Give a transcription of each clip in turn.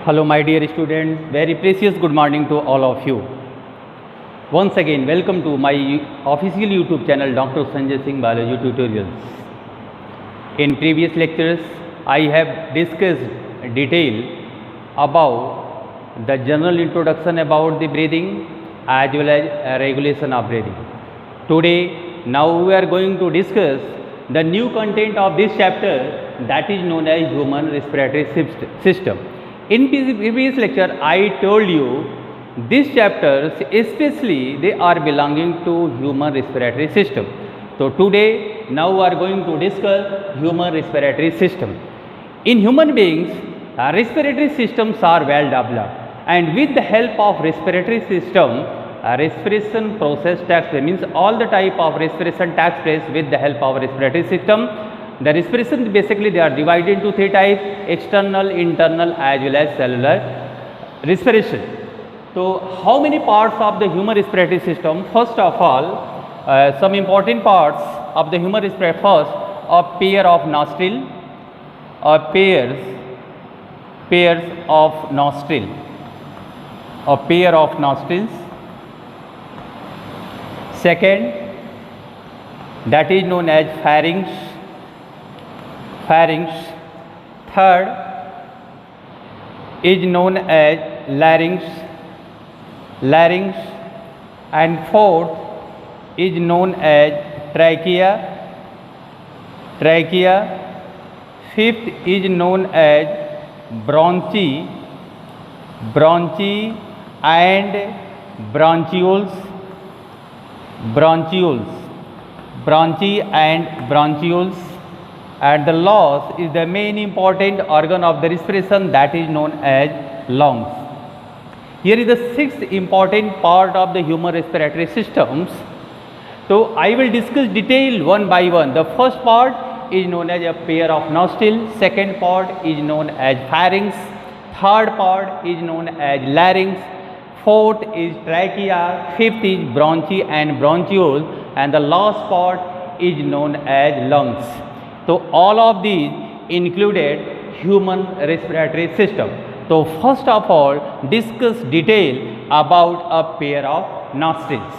Hello, my dear students. Very precious good morning to all of you. Once again, welcome to my official YouTube channel, Dr. Sanjay Singh Biology Tutorials. In previous lectures, I have discussed detail about the general introduction about the breathing as well as regulation of breathing. Today, now we are going to discuss the new content of this chapter, that is known as human respiratory system. In previous lecture, I told you these chapters especially they are belonging to human respiratory system. So today now we are going to discuss human respiratory system. In human beings, respiratory systems are well developed, and with the help of respiratory system, respiration process takes place, means all the type of respiration takes place with the help of respiratory system. The respiration basically they are divided into three types: external, internal as well as cellular respiration. So how many parts of the human respiratory system? First of all, some important parts of the human respiratory. First, a pair of nostril, or pairs of nostril, a pair of nostrils. Second, that is known as pharynx. Third is known as larynx, and fourth is known as trachea. Fifth is known as bronchi and bronchioles. And the last is the main important organ of the respiration, that is known as lungs. Here is the sixth important part of the human respiratory systems. So I will discuss detail one by one. The first part is known as a pair of nostrils. Second part is known as pharynx. Third part is known as larynx. Fourth is trachea. Fifth is bronchi and bronchioles, and the last part is known as lungs. So all of these included human respiratory system. So first of all, discuss detail about a pair of nostrils.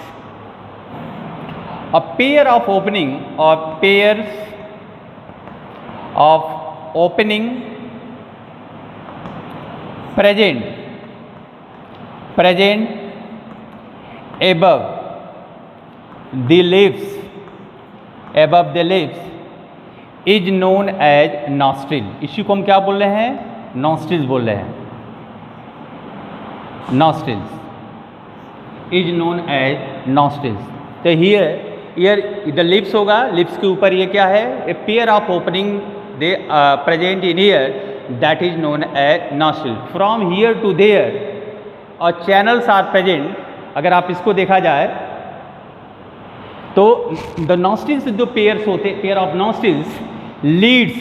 A pair of opening or pairs of opening present above the lips is known as nostril. इसी को हम क्या बोल रहे हैं? Nostrils बोल रहे हैं. Nostrils is known as nostrils. तो हियर द लिप्स होगा, लिप्स के ऊपर ये क्या है? A pair of opening they present in ear, that is known as nostril. From here to there और चैनल्स आर प्रेजेंट. अगर आप इसको देखा जाए तो द नॉस्ट्रिल्स जो पेयर्स होते, pair of nostrils leads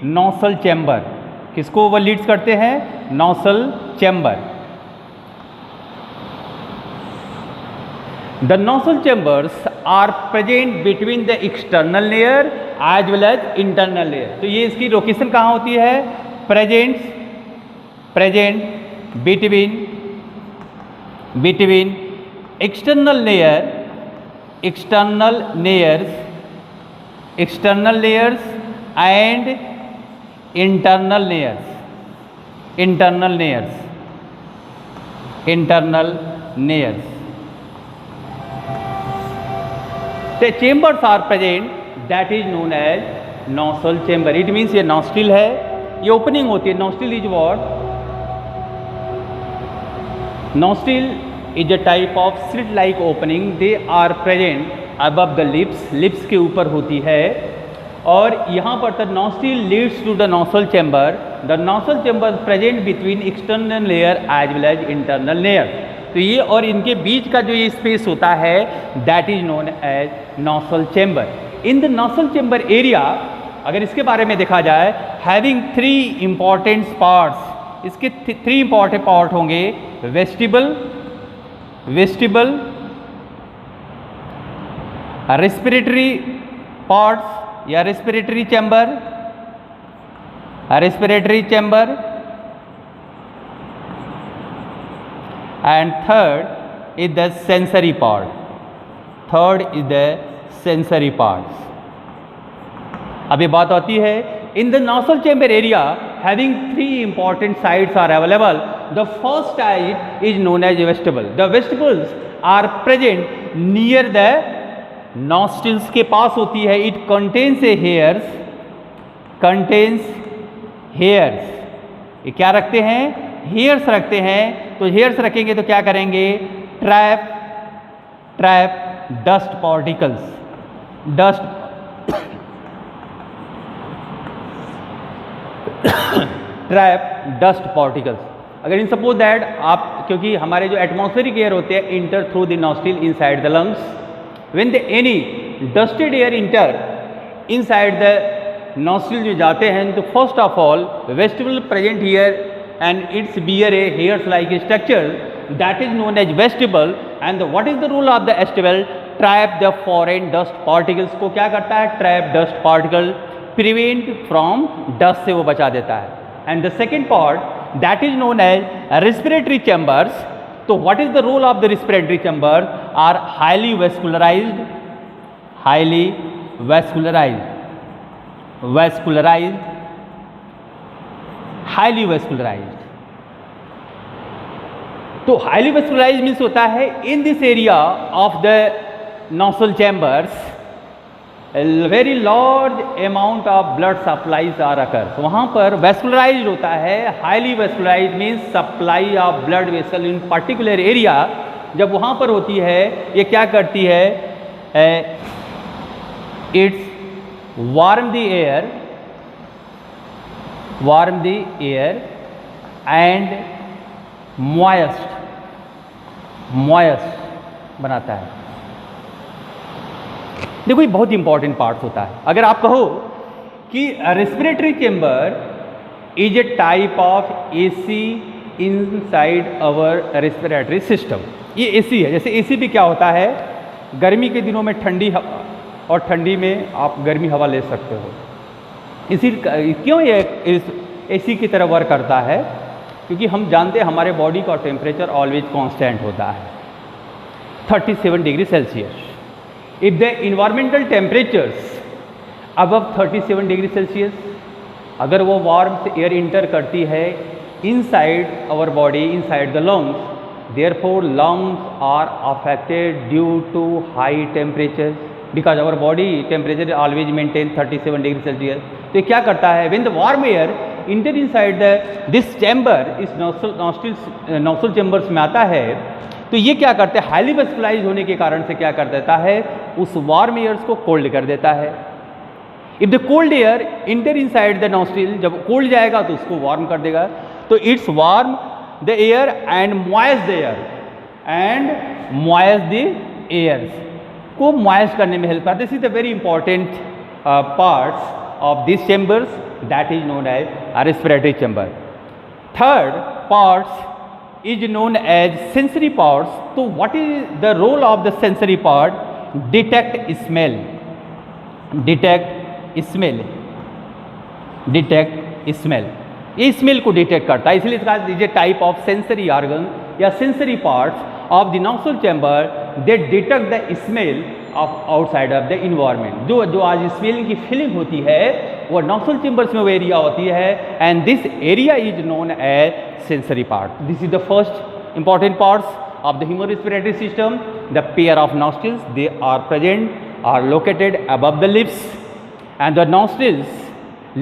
nasal chamber. किसको वो लीड्स करते हैं? Nasal chamber. The nasal chambers are present between the external layer as well as internal layer. तो ये इसकी लोकेशन कहाँ होती है? Present between external layers and internal layers. The chambers are present, that is known as nasal chamber. It means ये nostril है, ये opening होती है. Nostril is what? Nostril is a type of slit-like opening. They are present above the lips के ऊपर होती है. और यहाँ पर the nostril leads to the nasal chamber. The nasal chamber present between external layer as well as internal layer. तो ये और इनके बीच का जो ये स्पेस होता है, that is known as nasal chamber. In the nasal chamber area, अगर इसके बारे में देखा जाए, having three important parts. इसके three important part होंगे: vestibule, respiratory parts या respiratory chamber and third is the sensory part. Third is the sensory parts. अब ये बात आती है, in the nostril chamber area having three important sites are available. The first site is known as vestibule. The vestibules are present near the nostrils के पास होती है. It contains a hairs, contains hairs. ये क्या रखते हैं? Hairs रखते हैं. तो हेयर्स रखेंगे तो क्या करेंगे? Trap dust particles, trap dust particles. अगर इन सपोज दैट आप, क्योंकि हमारे जो एटमॉस्फेरिक एयर होते हैं inter through the nostril inside the lungs, when the any dusted air enter inside the nostril जो जाते हैं, तो first of all vestibule present here and its bear a hairs like structure that is known as vestibule. And what is the role of the vestibule? Trap the foreign dust particles. को क्या करता है? Trap dust particle, prevent from dust से वो बचा देता है. And the second part that is known as respiratory chambers. तो what is the role of the respiratory chambers? Are highly vascularized, highly vascularized, vascularized, highly vascularised. तो highly vascularised means होता है in this area of the nostril chambers very large amount of blood supplies are occurs. वहाँ पर vascularised होता है. Highly vascularised means supply of blood vessel in particular area. जब वहाँ पर होती है, ये क्या करती है? It's warm the air, warm the air and moist बनाता है. देखो ये बहुत इंपॉर्टेंट पार्ट होता है. अगर आप कहो कि respiratory chamber is a type of AC inside our respiratory system. ये एसी है. जैसे एसी भी क्या होता है? गर्मी के दिनों में ठंडी हवा और ठंडी में आप गर्मी हवा ले सकते हो. इसी क्यों ये एसी की तरह वर्क करता है? क्योंकि हम जानते हैं हमारे बॉडी का टेम्परेचर ऑलवेज कांस्टेंट होता है 37 degree Celsius. If the environmental temperatures above 37 degree Celsius, अगर वो वार्म एयर इंटर करती है inside our body, inside the lungs, therefore lungs are affected due to high temperature because our body temperature always maintain 37 degree Celsius. तो ये क्या करता है? when the warm air enter inside the this chamber, इस nostril chambers में आता है, तो ये क्या करते हैं? हाईली वेस्कुलाइज होने के कारण से क्या कर देता है? उस वार्म एयर्स को कोल्ड कर देता है. If the cold air enter inside the nostril, जब कोल्ड जाएगा तो उसको वार्म कर देगा. तो it's warm the air and moist the air and moist the airs को मॉइस्ट करने में हेल्प करता है. This is the very important parts of this chambers that is known as respiratory chamber. Third parts is known as sensory parts. तो what is the role of the sensory part? Detect smell, detect smell, detect smell. ये smell को detect करता है, इसलिए इसका is a type of sensory organ या sensory parts of the nostril chamber. They detect the smell of outside of the environment. जो आज smelling की फीलिंग होती है वो नॉस्ट्रल चैम्बर्स में वो एरिया होती है. And this area is known as sensory part. This is the first important parts of the human respiratory system. The pair of nostrils, they are present, are located above the lips and the nostrils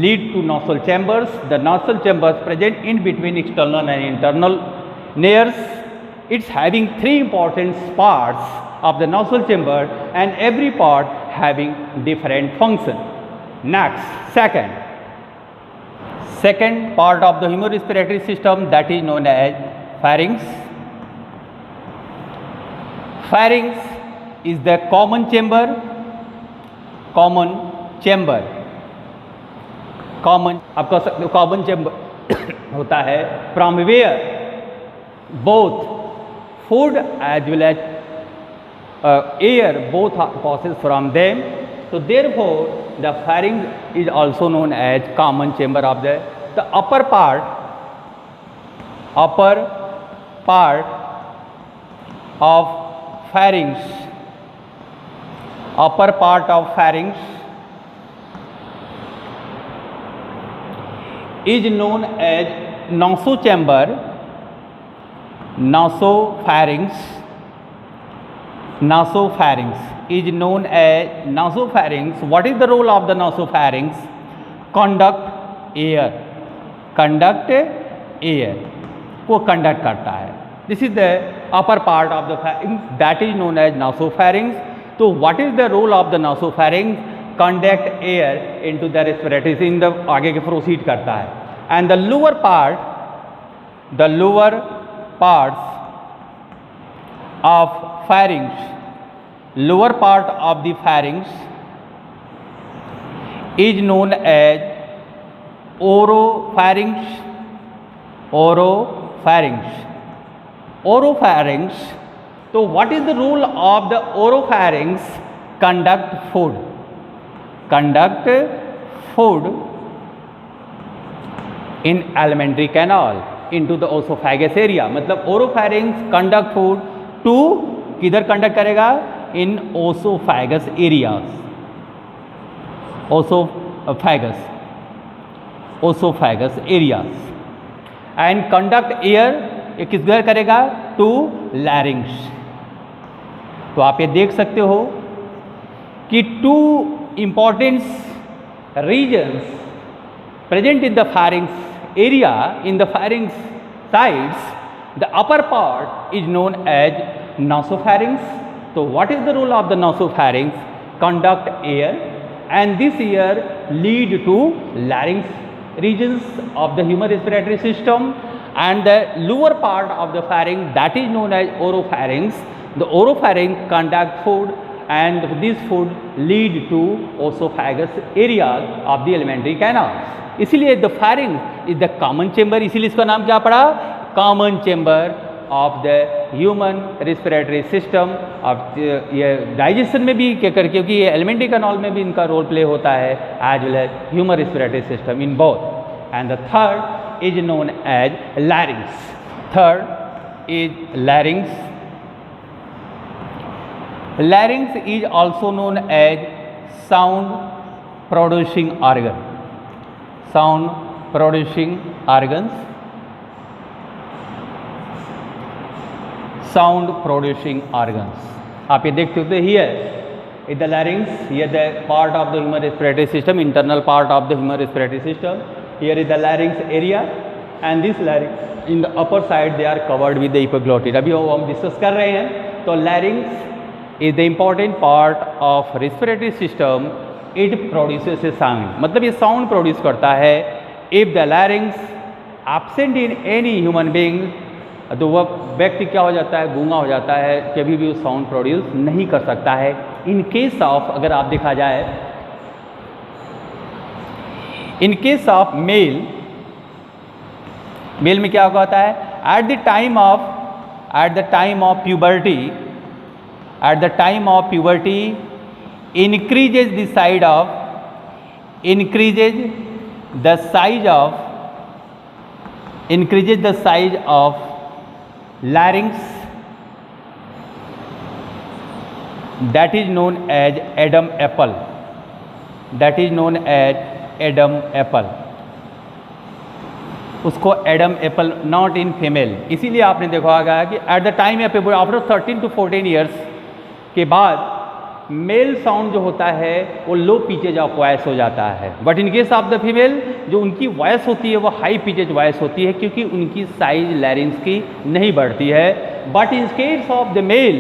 lead to nostril chambers. The nostril chambers present in between external and internal nares. It's having three important parts of the nostril chamber and every part having different function. Next, second part of the human respiratory system, that is known as pharynx. Pharynx is the common chamber, आप कह सकते हो common chamber होता है from where both food as well as air both passes from them. So therefore the pharynx is also known as common chamber of the upper part of pharynx, upper part of pharynx is known as nasochamber, nasopharynx. Nasopharynx is known as nasopharynx. What is the role of the nasopharynx? Conduct air, conduct air को conduct करता है. This is the upper part of the pharynx, that is known as nasopharynx. तो what is the role of the nasopharynx? Conduct air into the respiratory in the आगे के proceed करता है. And the lower part, the lower parts of pharynx, lower part of the pharynx is known as oropharynx, oropharynx, oropharynx. So what is the role of the oropharynx? Conduct food, conduct food in alimentary canal into the esophagus area. मतलब oropharynx conduct food to किधर conduct करेगा? In esophagus areas, esophagus, esophagus areas. And conduct air ये किधर करेगा? To larynx. तो आप ये देख सकते हो कि two important regions present in the pharynx area, in the pharynx sides. The upper part is known as nasopharynx. So what is the role of the nasopharynx? Conduct air, and this air lead to larynx regions of the human respiratory system, and the lower part of the pharynx, that is known as oropharynx. The oropharynx conduct food, and this food lead to esophagus areas of the alimentary canals. इसीलिए the pharynx is the common chamber, इसीलिए इसका नाम क्या पड़ा? Common chamber of the human respiratory system. अब ये digestion में भी क्या कर, क्योंकि ये एलिमेंट्री कैनाल में भी इनका रोल प्ले होता है, as well as human respiratory system in both. And the third is known as larynx. Third is larynx. Larynx is also known as sound producing organ. Sound producing organs, sound producing organs. आप ये देख सकते हो, here is the larynx, here the part of the human respiratory system, internal part of the human respiratory system. Here is the larynx area, and this larynx in the upper side they are covered with the epiglottis. अभी हम discuss कर रहे हैं. तो larynx is the important part of respiratory system. It produces a sound, मतलब ये sound produce करता है. If the larynx absent in any human being, तो वह व्यक्ति क्या हो जाता है? गूंगा हो जाता है, कभी भी वो साउंड प्रोड्यूस नहीं कर सकता है. इन केस ऑफ, अगर आप देखा जाए, in case of male, male में क्या होता है? At the time of puberty, at the time of puberty increases the size of, increases the size of larynx, that is known as Adam apple, that is known as Adam apple. उसको Adam Apple, not in female. इसीलिए आपने देखा होगा कि eight the time of after 13 to 14 years के बाद mail sound जो होता है वो लो पिचेज ऑफ वॉइस हो जाता है. But in case of the female जो उनकी वॉइस होती है वो हाई पिचेज वॉइस होती है, क्योंकि उनकी साइज लैरिंग्स की नहीं बढ़ती है. But in case of the male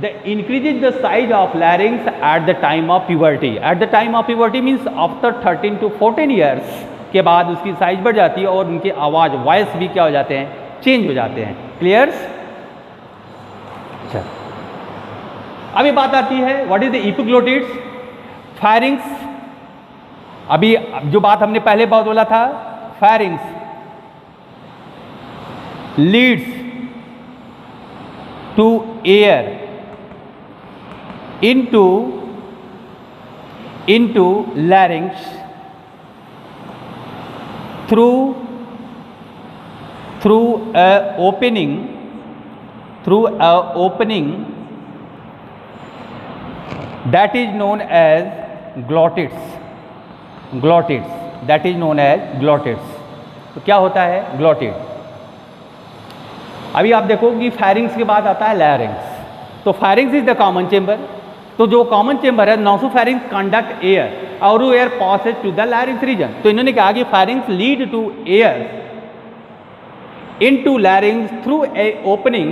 the increases the size of larynx at the time of puberty. At the time of puberty means after 13 to 14 years के बाद उसकी साइज बढ़ जाती है और उनकी आवाज़ वॉइस भी क्या हो जाते हैं? चेंज हो जाते हैं. क्लियर्स? अच्छा, अभी बात आती है what is the epiglottis. Pharynx, अभी जो बात हमने पहले बहुत बोला था, pharynx leads to air into larynx through a opening through a opening that is known as glottids. Glottids, that is known as glottids. तो क्या होता है ग्लोटिड? अभी आप देखो कि फायरिंग्स के बाद आता है लैरिंग्स. तो pharynx is the common chamber. तो जो कॉमन चेंबर है नॉसोफैरिंग्स कंडक्ट एयर और air passage to the larynx region. तो इन्होंने कहा कि pharynx lead to air into larynx through a opening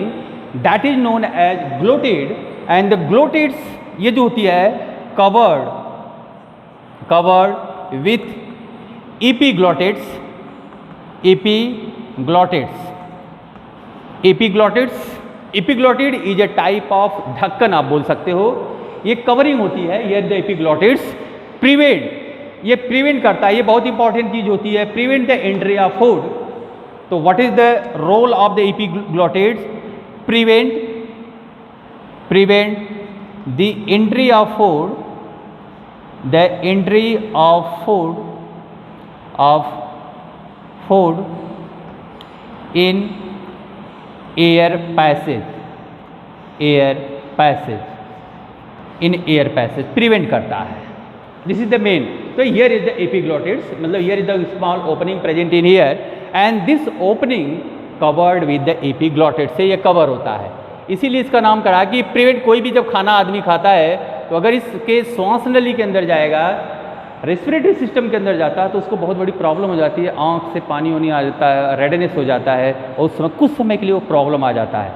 that is known as glottis. And the glottis ये जो होती है covered with epiglottids. Epiglotted is a type of ढक्कन आप बोल सकते हो. ये कवरिंग होती है. ये द एपिग्लॉटिड्स प्रिवेंट, ये प्रिवेंट करता है. ये बहुत इंपॉर्टेंट चीज होती है. Prevent the entry of food. तो what is the role of the epiglottis? Prevent the entry of food, the entry of food in air passage, prevent करता है. This is the main. तो हियर इज द एपिग्लॉटिड्स, मतलब here is the small opening present in here and this opening covered with the एपिग्लॉटिड से ये cover होता है. इसीलिए इसका नाम करा कि प्रिवेंट. कोई भी जब खाना आदमी खाता है तो अगर इसके श्वास नली के अंदर जाएगा, रेस्पिरेटरी सिस्टम के अंदर जाता है तो उसको बहुत बड़ी प्रॉब्लम हो जाती है. आँख से पानी होनी आ जाता है, रेडनेस हो जाता है और उस समय कुछ समय के लिए वो प्रॉब्लम आ जाता है.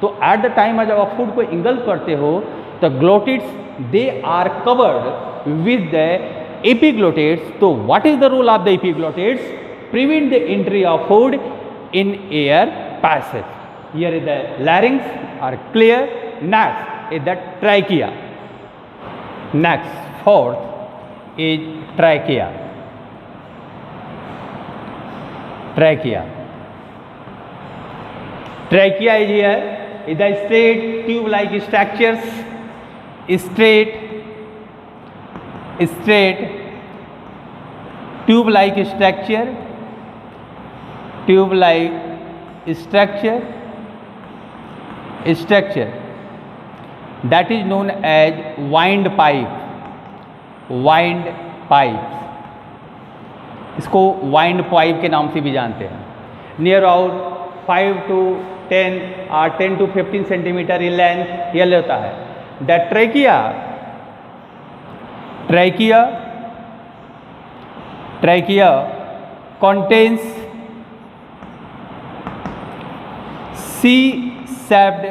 तो एट द टाइम जब आप फूड को इंगल्फ करते हो तो glottis they are covered with the epiglottis. तो what is the role of the epiglottis? Prevent the entry of food in air passage. Here is the larynx are clear. Next is the trachea. Next fourth is trachea. Trachea is here is the straight tube-like structures. Straight tube-like structure. Structure that is known as windpipe. इसको wind pipe के नाम से भी जानते हैं. Near out 5 to 10 or 10 to 15 centimetre in length ये होता है. The trachea contains C-shaped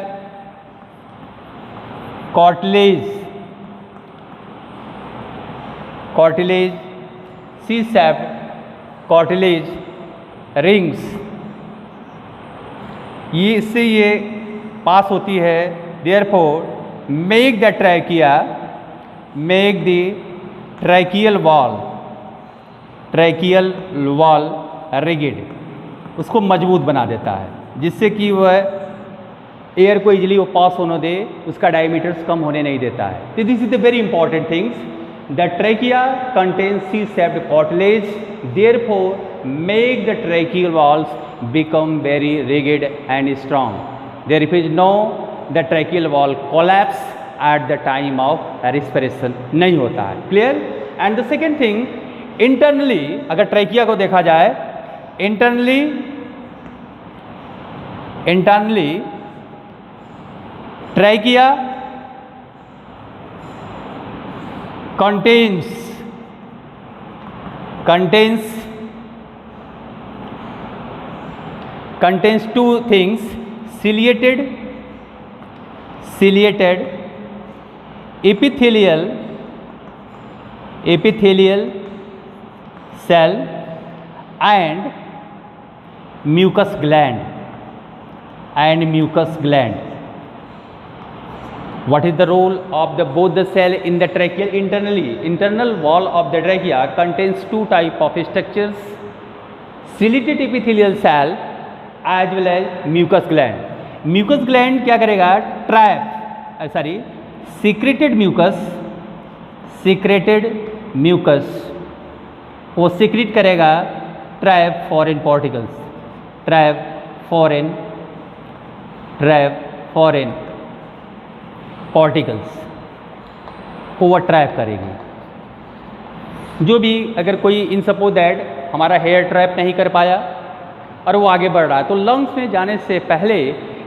C-shaped cartilage rings. इससे ये पास होती है. Therefore make the tracheal wall rigid. उसको मजबूत बना देता है जिससे कि वह एयर को इजीली वो पास होने दे, उसका डायमीटर्स कम होने नहीं देता है. तो this is the very important things. The trachea contains C-shaped cartilage, therefore make the tracheal walls become very rigid and strong. There is no the tracheal wall collapse at the time of respiration नहीं होता है. Clear? And the second thing, internally अगर trachea को देखा जाए, internally trachea contains two things: ciliated epithelial cell and mucous gland. What is the role of both the cell in the tracheal? Internal wall of the trachea contains two type of structures: ciliated epithelial cell as well as mucous gland. Mucous gland क्या करेगा? secreted mucus वो secrete करेगा foreign foreign particles को वो trap करेगी। जो भी अगर कोई इन सपोज दैट हमारा हेयर ट्रैप नहीं कर पाया और वो आगे बढ़ रहा है, तो लंग्स में जाने से पहले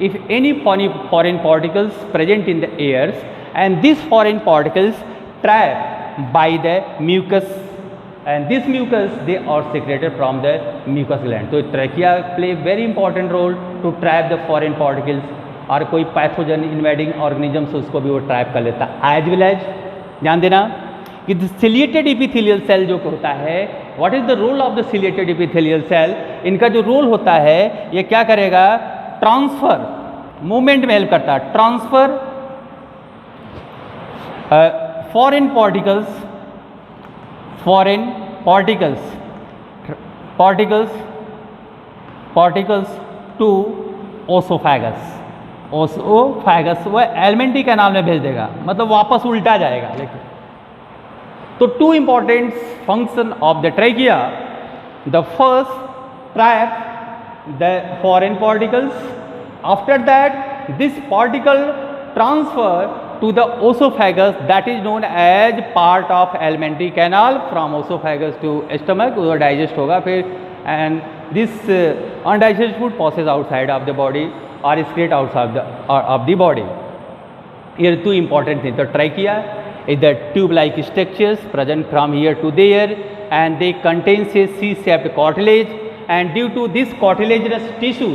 if any foreign particles present in the airs and this foreign particles trap by the mucus and this mucus they are secreted from the mucous gland। तो trachea play very important role to trap the foreign particles, और कोई pathogen invading organisms उसको भी वो trap कर लेता है। As well as ध्यान देना कि सिलिएटेड इपिथेलियल सेल जो होता है, what is the role of the ciliated epithelial cell, इनका जो रोल होता है ये क्या करेगा, ट्रांसफर मूवमेंट में हेल्प करता है, ट्रांसफर फॉरेन particles to ओसोफैगस वो एलिमेंट्री कैनाल में भेज देगा, मतलब वापस उल्टा जाएगा। लेकिन तो two important function of the trachea, the first trap the foreign particles, after that this particle transfer to the oesophagus, that is known as part of alimentary canal from oesophagus to stomach, वो digest होगा फिर, and this undigested food passes outside of the body or excrete outside of the body. Here two important things, the trachea is the tube-like structures present from here to there, and they contain a C-shaped cartilage, and due to this cartilaginous tissue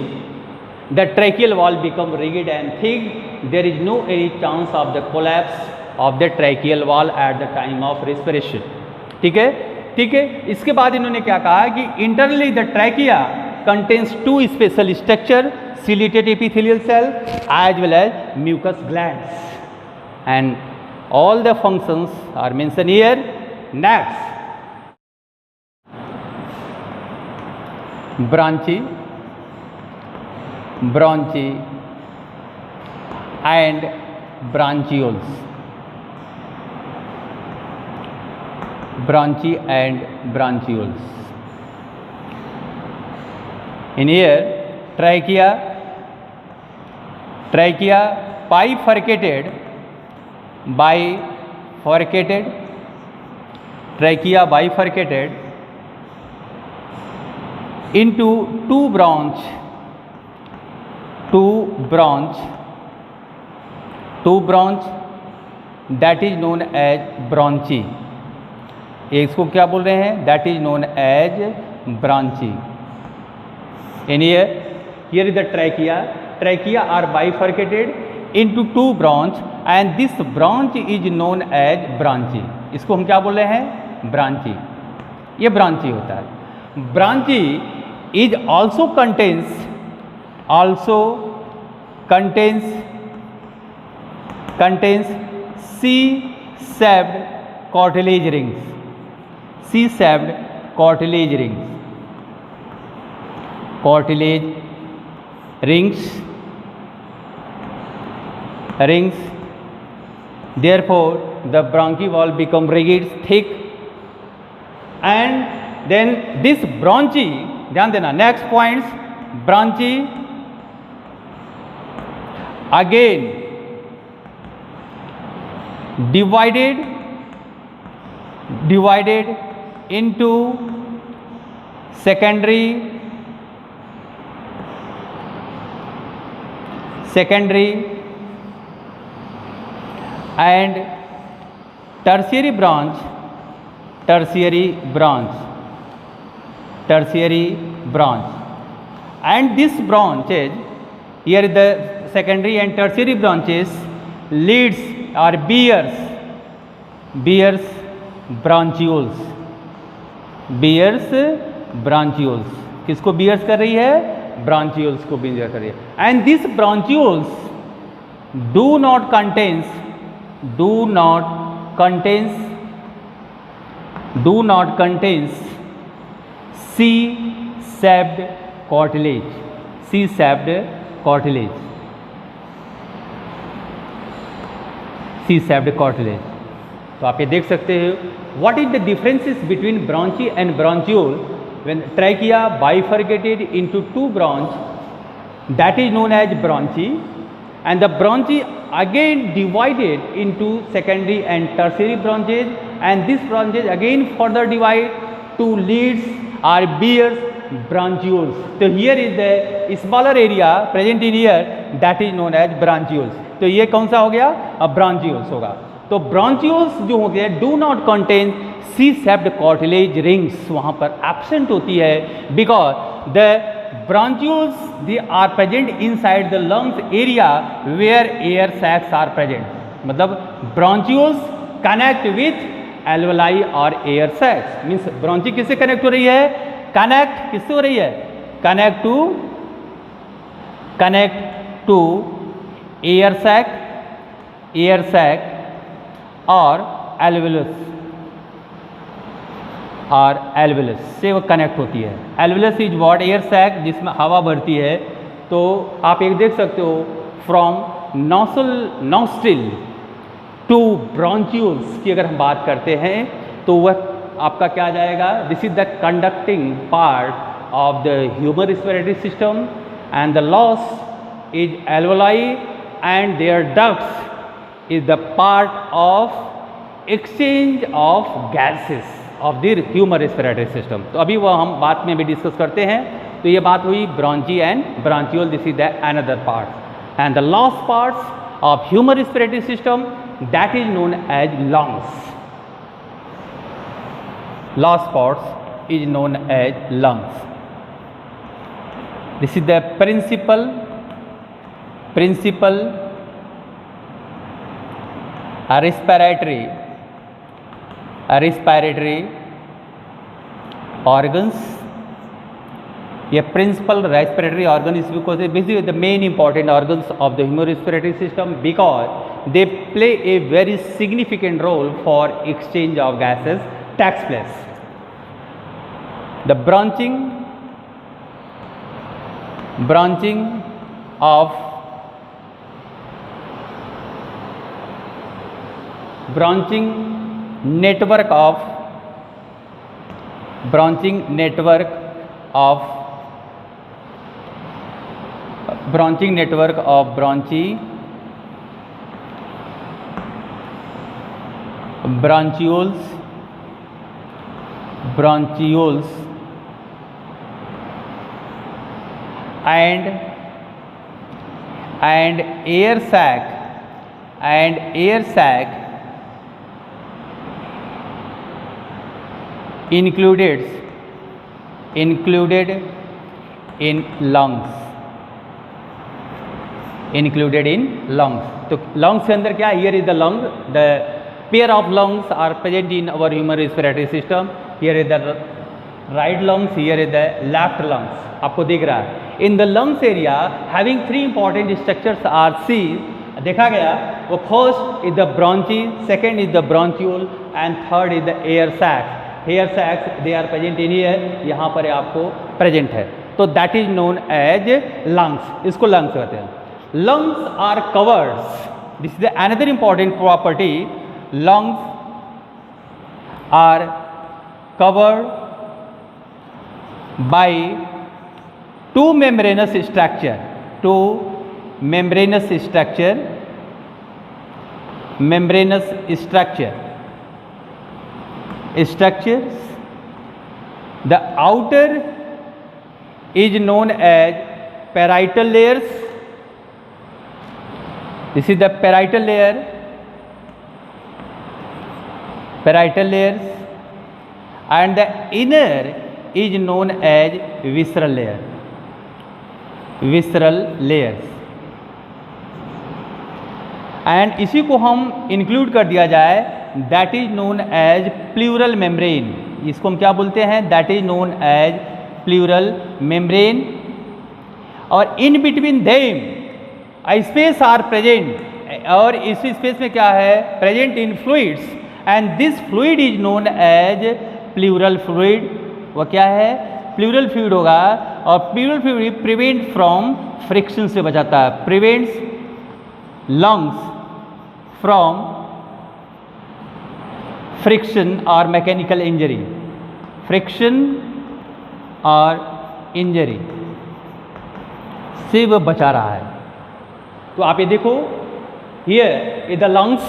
the tracheal wall become rigid and thick. There is no any chance of the collapse of the tracheal wall at the time of respiration। ठीक है, ठीक है। इसके बाद इन्होंने क्या कहा कि internally the trachea contains two special structure, ciliated epithelial cell as well as mucous glands, and all the functions are mentioned here. Next, branchi and branchioles, in here trachea bifurcated into two branch that is known as branchi। इसको क्या बोल रहे हैं, that is known as branchi। In here is the trachea are bifurcated into two branch and this branch is known as branchi। इसको हम क्या बोल रहे हैं, branchi, ये branchi होता है। branchi is also contains C-shaped cartilage rings, therefore the bronchi wall become rigid, thick, and then this branchi, ध्यान देना, next points, branchi again divided into secondary and tertiary branch, and this branches here, the secondary and tertiary branches leads or bears branchioles, किसको bears कर रही है, branchioles को bear कर रही है। and these branchioles do not contains C-shaped cartilage, तो आप ये देख सकते हो what is the differences between bronchi and bronchiole when trachea bifurcated into two branch, that is known as bronchi, and the branches again divided into secondary and tertiary branches, and these branches again further divide to leads or bears branchioles. So here is the smaller area present in here, that is known as branchioles. तो ये कौन सा हो गया? अब branchioles होगा. तो branchioles जो हो गए do not contain C-shaped cartilage rings, वहाँ पर absent होती है, because the branchioles they are present inside the lungs area where air sacs are present. मतलब branchioles connect with alveoli और air sacs. मीन्स ब्रॉन्ची किससे कनेक्ट हो रही है? कनेक्ट किससे हो रही है? कनेक्ट टू एयर सैक और एल्वेलस से वो कनेक्ट होती है. एल्वेलस इज व्हाट? एयर सैक जिसमें हवा भरती है. तो आप एक देख सकते हो फ्रॉम नॉस्ट्रिल टू ब्रॉन्चियोल्स की अगर हम बात करते हैं तो वह आपका क्या आ जाएगा? This is the conducting part of the human respiratory system, and the loss is alveoli and their ducts is the part of exchange of gases of the human respiratory system. तो अभी वह हम बाद में भी डिस्कस करते हैं. तो ये बात हुई bronchi and bronchiole. This is the another part, and the last parts of human respiratory system that is known as lungs. Last parts is known as lungs. This is the principal respiratory organs. ये principal respiratory organ is because basically the main important organs of the human respiratory system, because they play a very significant role for exchange of gases takes place. The branching network of branchioles and air sac included in lungs. तो lungs के अंदर क्या? here is the lung, the pair of lungs are present in our human respiratory system. Here is the right lungs, here is the left lungs. आपको दिख रहा है. In the lungs area having three important structures are seen. देखा गया वो first is the bronchi, second is the bronchiole and third is the air sacs. Air sacs they are present in here. यहाँ पर आपको present है. तो that is known as lungs. इसको lungs कहते हैं. Lungs are covered. This is another important property. Lungs are covered by two membranous structure. Structures. The outer is known as parietal layers. This is the parietal layers, and the inner is known as visceral layers. And इसी को हम include कर दिया जाए, that is known as pleural membrane. इसको हम क्या बोलते हैं? That is known as pleural membrane. और in between them space are present, और इस स्पेस में क्या है? Present in fluids, and this fluid is known as pleural fluid. वह क्या है? प्लूरल फ्लूइड होगा. और pleural fluid prevent from friction से बचाता है, प्रिवेंट्स लंग्स फ्रॉम फ्रिक्शन और मैकेनिकल इंजरी. फ्रिक्शन और इंजरी से वह बचा रहा है. तो आप ये देखो, here in the lungs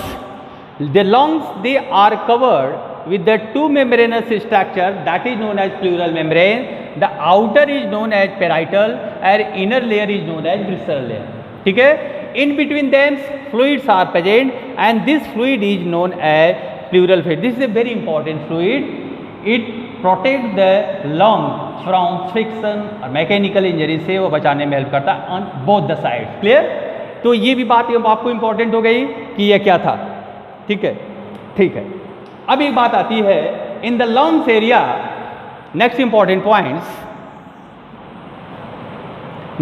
they are covered with the two membranous structure that is known as pleural membrane. The outer is known as parietal and inner layer is known as visceral layer. ठीक है, in between them fluids are present and this fluid is known as pleural fluid. This is a very important fluid. It protects the lung from friction और mechanical injury से वो बचाने में help करता है on both the sides. Clear? तो ये भी बात आपको इंपॉर्टेंट हो गई कि यह क्या था. ठीक है, ठीक है. अब एक बात आती है in the lungs area. Next important points,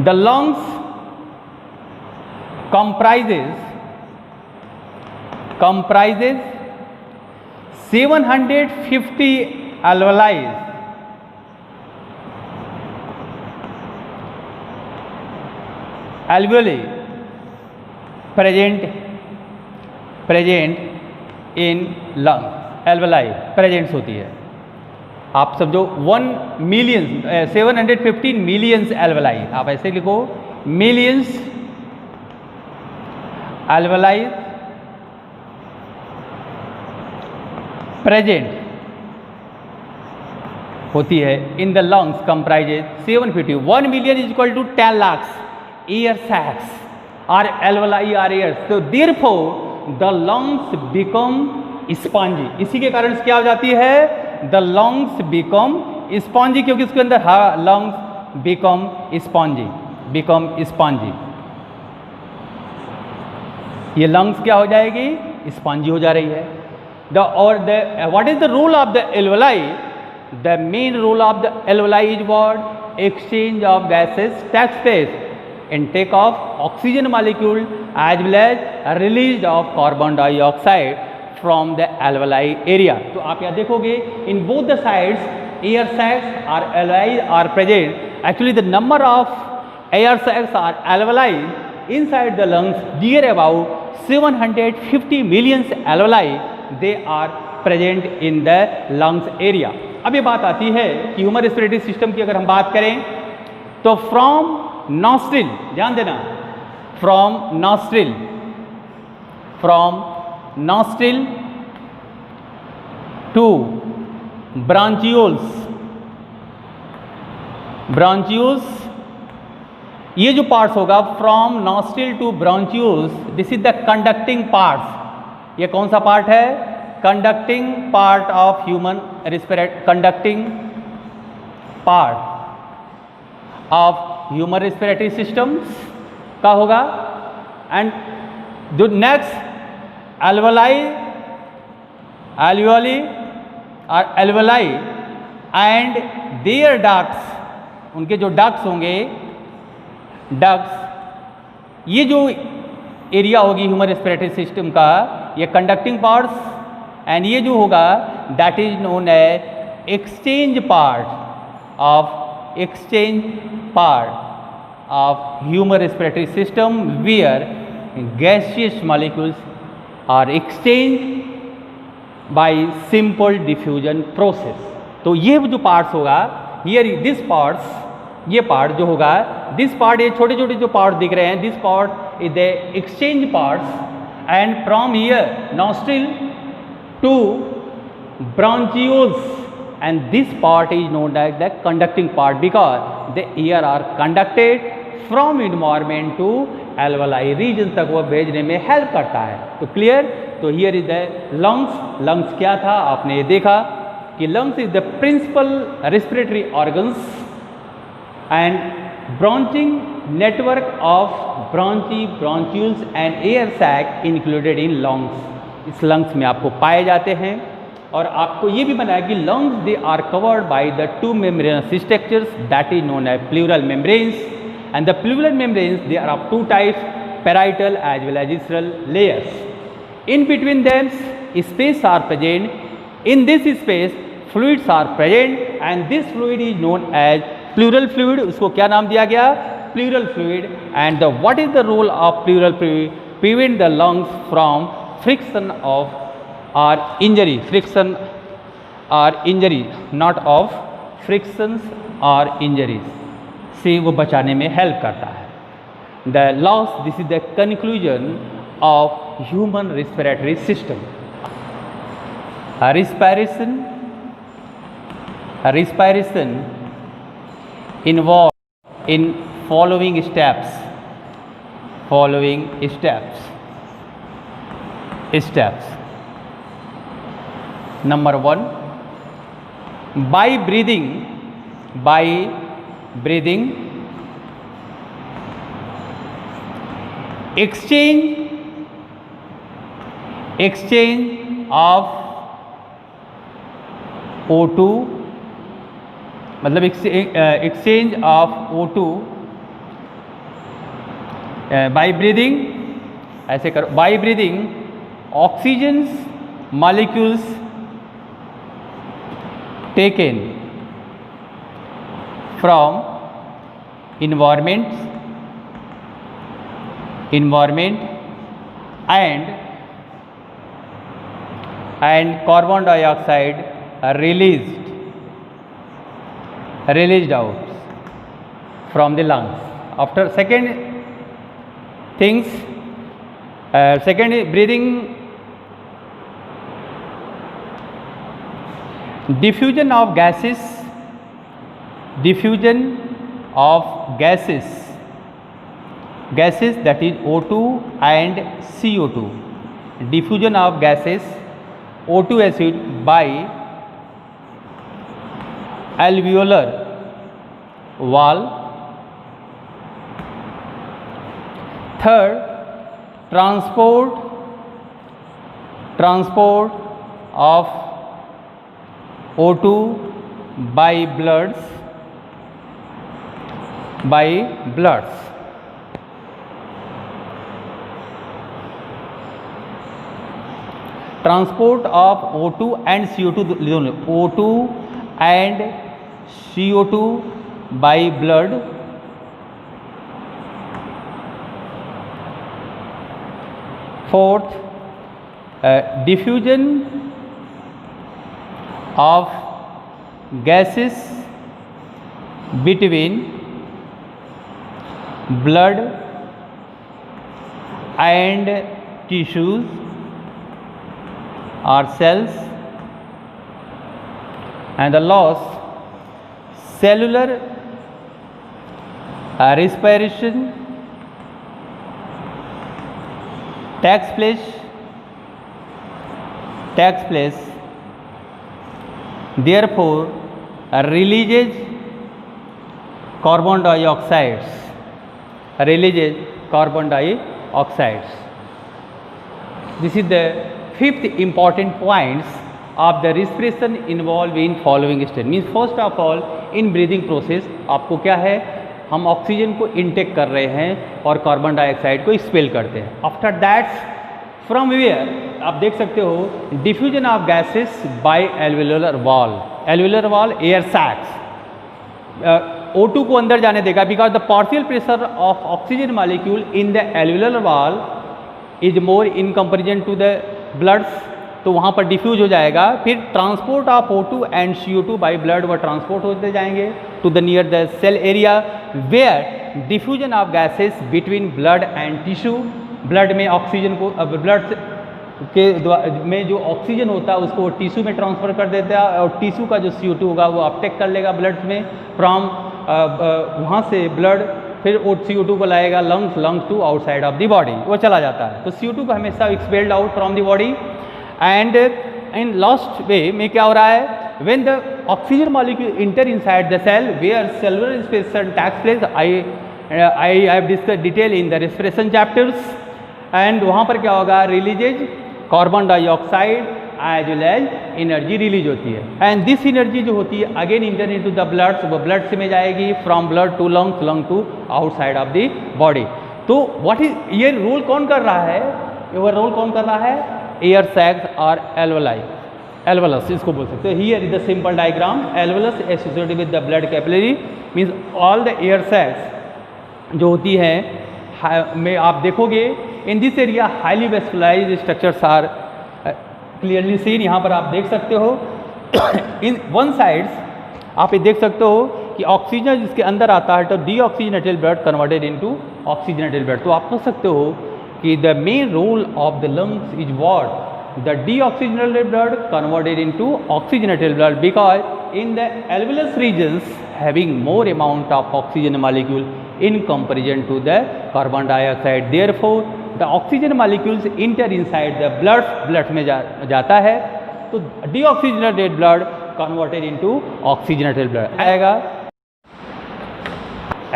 the lungs comprises 750 alveoli present in lung. Alveoli presents होती है. आप समझो 750 मिलियंस एल्वेलाई, आप ऐसे लिखो, मिलियंस एल्वेलाई प्रेजेंट होती है in the lungs comprises 750. 1 million is equal to 10 lakhs air sacs are alveoli are airs. तो therefore the lungs become spongy. इसी के कारण क्या हो जाती है, द लंग्स बिकम स्पॉन्जी, क्योंकि इसके अंदर लंग्स बिकम स्पॉन्जी. ये लंग्स क्या हो जाएगी, स्पॉन्जी हो जा रही है. What is the role of the alveoli? The main role of the alveoli is what? Exchange of gases takes place, intake of oxygen molecule as well as release of carbon dioxide from the alveoli area. तो आप यहाँ देखोगे in both the sides air sacs or alveoli are present. Actually the number of air sacs or alveoli inside the lungs near about 750 million alveoli they are present in the lungs area. अब ये बात आती है कि human respiratory system की अगर हम बात करें तो फ्रॉम नॉस्ट्रिल, ध्यान देना, फ्रॉम नॉस्ट्रिल टू ब्रांचियोल्स, ये जो पार्ट्स होगा from nostril to bronchioles, this is the conducting parts. ये कौन सा पार्ट है? Conducting part of human respiratory, conducting part of human respiratory systems का होगा. एंड जो next alveoli and their ducts, उनके जो डक्ट्स होंगे, ये जो एरिया होगी ह्यूमन रेस्पिरेटरी सिस्टम का, ये कंडक्टिंग पार्ट्स, एंड ये जो होगा that is known as exchange part of human respiratory system where gaseous molecules are exchanged by simple diffusion process. तो ये जो पार्ट्स होगा, here this parts, ये पार्ट जो होगा, this part, ये छोटे छोटे जो पार्ट दिख रहे हैं, this part is the exchange parts and from here nostril to bronchioles, and this part is known as the conducting part because the air are conducted from environment to alveoli region तक वो भेजने में help करता है. तो clear. तो here is the lungs क्या था, आपने ये देखा कि lungs is the principal respiratory organs and branching network of bronchioles and air sac included in lungs. इस लंग्स में आपको पाए जाते हैं. और आपको ये भी बनाया कि lungs they are covered by the two membranous structures that is known as pleural membranes. And the pleural membranes, they are of two types, parietal as well as visceral layers. In between them, space are present. In this space, fluids are present, and this fluid is known as pleural fluid. उसको क्या नाम दिया गया? Pleural fluid. And what is the role of pleural fluid? Prevent the lungs from friction or injury, not of frictions or injuries. से वो बचाने में help करता है. the loss, this is the conclusion of human respiratory system. Respiration involved in following steps. Number 1, by breathing, exchange of O2, मतलब exchange of O2 by breathing, ऐसे करो, by breathing oxygen molecules taken from environment and carbon dioxide are released out from the lungs. After second breathing, diffusion of gases that is O2 and CO2, diffusion of gases O2 acid by alveolar wall. Third, transport of O2 by bloods. Transport of O2 and CO2, O2 and CO2 by blood. Fourth, diffusion of gases between blood and tissues or cells, and the loss cellular respiration takes place, therefore releases carbon dioxides. This is the fifth important points of the respiration involved in following step. Means first of all, in breathing process आपको क्या है, हम oxygen को intake कर रहे हैं और carbon dioxide को एक्सपेल करते हैं. आफ्टर दैट फ्रॉम वेयर आप देख सकते हो diffusion of gases by alveolar wall. Air sacs O2 को अंदर जाने देगा because the partial pressure of oxygen molecule in the alveolar wall is more in comparison to the bloods, तो वहाँ पर डिफ्यूज हो जाएगा. फिर transport of O2 and CO2 by blood वह ट्रांसपोर्ट होते जाएंगे to the near the cell area where diffusion of gases between blood and tissue. Blood में ऑक्सीजन को ब्लड के में जो ऑक्सीजन होता है उसको टिश्यू में ट्रांसफ़र कर देता है और टिश्यू का जो CO2 होगा वो अपटेक कर लेगा ब्लड में फ्रॉम वहाँ से ब्लड, फिर वो CO2 को लाएगा lungs to outside of the body, वो चला जाता है. तो CO2 को हमेशा expelled out from the body. And in last way में क्या हो रहा है, when the oxygen molecule enter inside the cell where cellular respiration takes place. I have discuss detail in the respiration chapters. And वहाँ पर क्या होगा, releases carbon dioxide as well as energy release होती है. एंड दिस एनर्जी जो होती है again enter into the bloods, वो ब्लड से में जाएगी from blood to lung to outside of the body. तो व्हाट इज ये रोल कौन कर रहा है, एयर सैक्स और एल्वोलस इसको बोल सकते हैं. Here is the simple diagram. Alveolus associated with the blood capillary means all the air sacs जो होती है में आप देखोगे in this area highly vascularized structures are clearly seen. यहाँ पर आप देख सकते हो इन वन साइड्स आप ये देख सकते हो कि ऑक्सीजन जिसके अंदर आता है तो deoxygenated blood converted into oxygenated blood. तो आप कह सकते हो कि the main role of the lungs is what, the deoxygenated blood converted into oxygenated blood, because in the alveolus regions having more amount of oxygen molecule in comparison to the carbon dioxide, therefore the oxygen molecules enter inside the blood में जाता है, तो deoxygenated blood converted into oxygenated blood आएगा।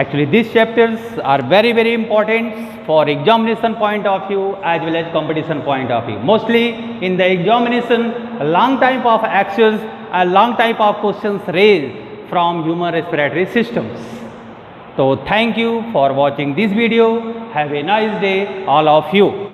Actually these chapters are very important for examination point of view as well as competition point of view. Mostly in the examination a long type of actions and long type of questions raised from human respiratory systems. So thank you for watching this video. Have a nice day all of you.